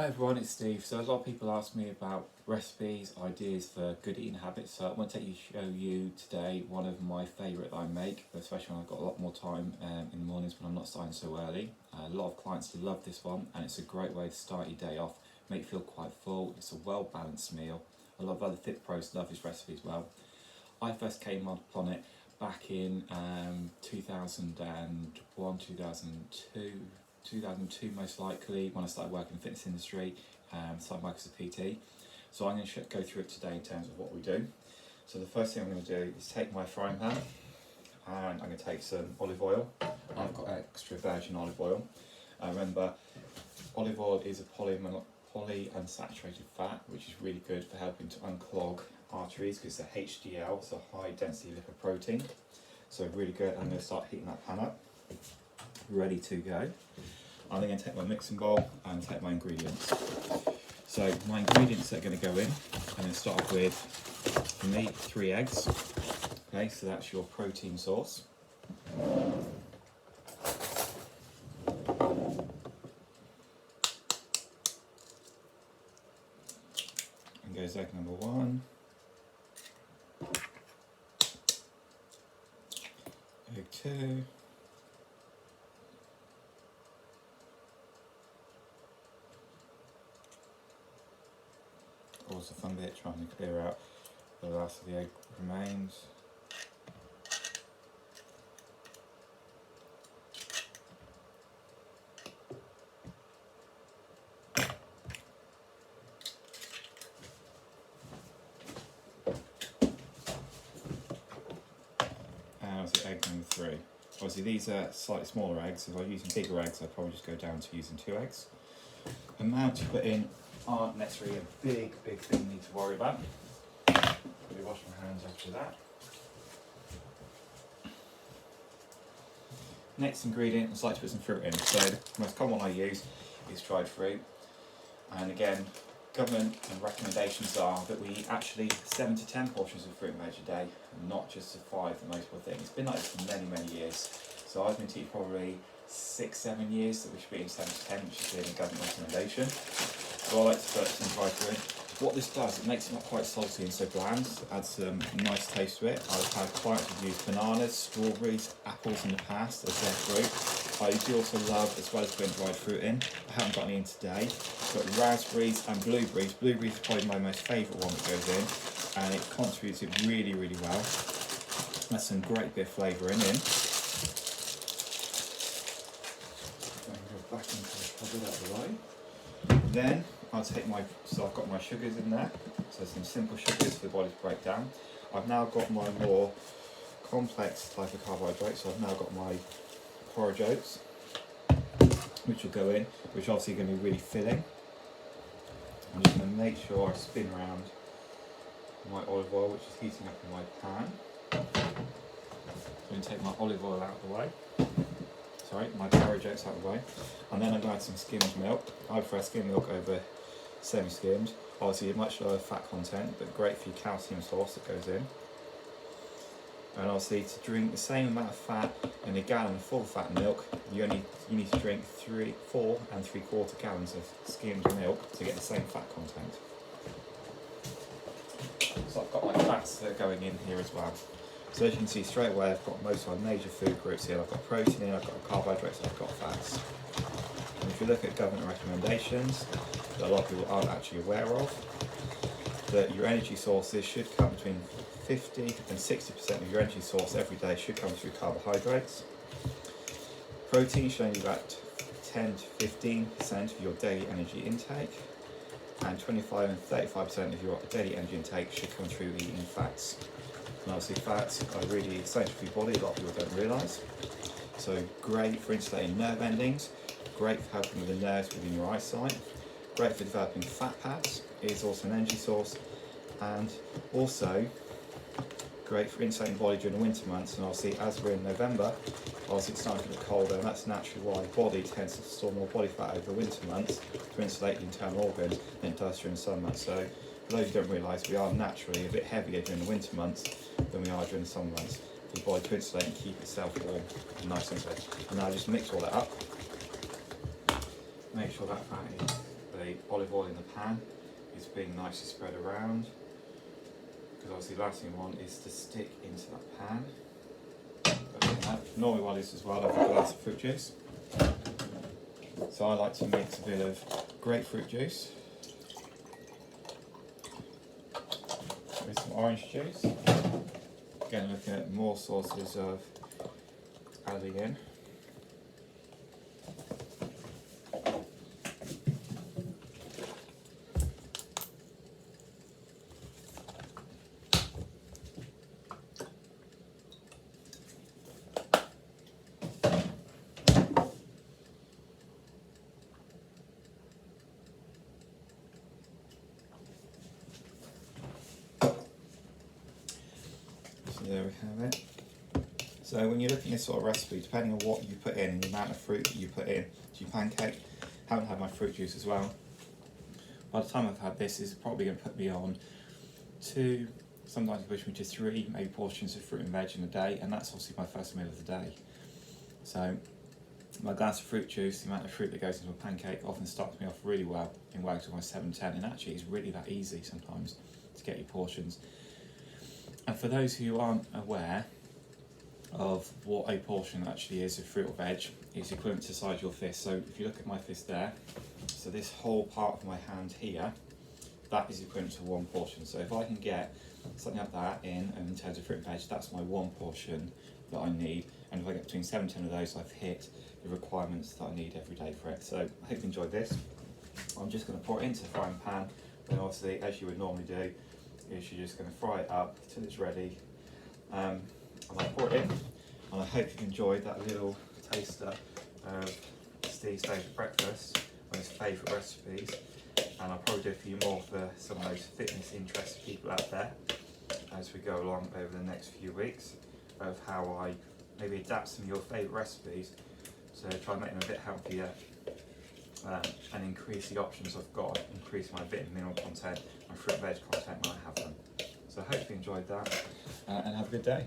Hi everyone, it's Steve. So a lot of people ask me about recipes, ideas for good eating habits. So I want to show you today one of my favourite that I make, especially when I've got a lot more time in the mornings when I'm not starting so early. A lot of clients love this one, and it's a great way to start your day off, make you feel quite full. It's a well balanced meal. A lot of other fit pros love this recipe as well. I first came upon it back in 2001, 2002 most likely, when I started working in the fitness industry, started working as a PT. So I'm going to go through it today in terms of what we do. So the first thing I'm going to do is take my frying pan and I'm going to take some olive oil. I've got extra virgin olive oil. Remember, olive oil is a polyunsaturated fat, which is really good for helping to unclog arteries because it's a HDL, so high density lipoprotein. So really good. I'm going to start heating that pan up, ready to go. I'm then going to take my mixing bowl and take my ingredients. So my ingredients that are going to go in, I'm going to start off with, for me, 3 eggs. Okay, so that's your protein source. And goes egg number 1. Egg 2. Always a fun bit, trying to clear out the last of the egg remains. And obviously egg number 3. Obviously these are slightly smaller eggs, so if I'm using bigger eggs I'd probably just go down to using 2 eggs. Amount you put in aren't necessarily a big thing you need to worry about. Probably wash my hands after that. Next ingredient, I'd like to put some fruit in. So the most common one I use is dried fruit. And again, government and recommendations are that we eat actually 7 to 10 portions of fruit and veg a day, and not just the 5 that most people think. It's been like this for many years. So I've been teaching probably 6-7 years that we should be eating 7 to 10, which is really a government recommendation. So I like to put some dried fruit in. What this does, it makes it not quite salty and so bland, adds some nice taste to it. I've had clients who've used bananas, strawberries, apples in the past as their fruit. I do also love, as well as putting dried fruit in, I haven't got any in today, but raspberries and blueberries. Blueberries are probably my most favourite one that goes in, and it contributes it really well. That's some great bit of flavouring in. Go back into the cupboard out of the way. Then I'll take so I've got my sugars in there, so some simple sugars for the body to break down. I've now got my more complex type of carbohydrates, so I've now got my porridge oats, which will go in, which are obviously going to be really filling. I'm just going to make sure I spin around my olive oil, which is heating up in my pan. So I'm going to take my olive oil out of the way. My porridge oats out of the way, and then I'm going to add some skimmed milk. I prefer skimmed milk over semi-skimmed. Obviously a much lower fat content, but great for your calcium source that goes in. And obviously to drink the same amount of fat in a gallon of full fat milk, you need to drink 4 3/4 gallons of skimmed milk to get the same fat content. So I've got my fats that are going in here as well. So as you can see straight away, I've got most of my major food groups here. I've got protein in, I've got carbohydrates, I've got fats. And if you look at government recommendations that a lot of people aren't actually aware of, that your energy sources should come between 50 and 60% of your energy source every day should come through carbohydrates. Protein should only be about 10 to 15% of your daily energy intake, and 25 and 35% of your daily energy intake should come through eating fats. And obviously fats are really essential for your body, a lot of people don't realise. So great for insulating nerve endings, great for helping with the nerves within your eyesight, great for developing fat pads, is also an energy source, and also great for insulating the body during the winter months. And obviously as we're in November, obviously it's starting to get colder, and that's naturally why the body tends to store more body fat over the winter months to insulate the internal organs than it does during the summer months. So for those who don't realise, we are naturally a bit heavier during the winter months than we are during the summer months. For the body to insulate and keep itself warm and nice and insulated. And now just mix all that up. Make sure that fat is the olive oil in the pan is being nicely spread around, because obviously the last thing you want is to stick into that pan. Normally while this as well, I have a glass of fruit juice. So I like to mix a bit of grapefruit juice with some orange juice. Again, looking at more sources of adding in. So there we have it. So when you're looking at this sort of recipe, depending on what you put in and the amount of fruit that you put in to your pancake, I haven't had my fruit juice as well. By the time I've had this, it's probably going to put me on 2, sometimes push me to 3, maybe portions of fruit and veg in a day, and that's obviously my first meal of the day. So my glass of fruit juice, the amount of fruit that goes into a pancake often starts me off really well in works with my 7-10, and actually it's really that easy sometimes to get your portions. And for those who aren't aware of what a portion actually is of fruit or veg, it's equivalent to the size of your fist. So if you look at my fist there, so this whole part of my hand here, that is equivalent to 1 portion. So if I can get something like that in terms of fruit and veg, that's my 1 portion that I need. And if I get between 7 and 10 of those, I've hit the requirements that I need every day for it. So I hope you enjoyed this. I'm just going to pour it into the frying pan, and obviously, as you would normally do, is you're just going to fry it up till it's ready. And I pour it in, and I hope you've enjoyed that little taster of Steve's favourite breakfast, one of his favourite recipes. And I'll probably do a few more for some of those fitness interested people out there as we go along over the next few weeks, of how I maybe adapt some of your favourite recipes to try and make them a bit healthier, and increase the options I've got, increase my vitamin mineral content, my fruit and veg content when I have them. So I hope you enjoyed that, and have a good day.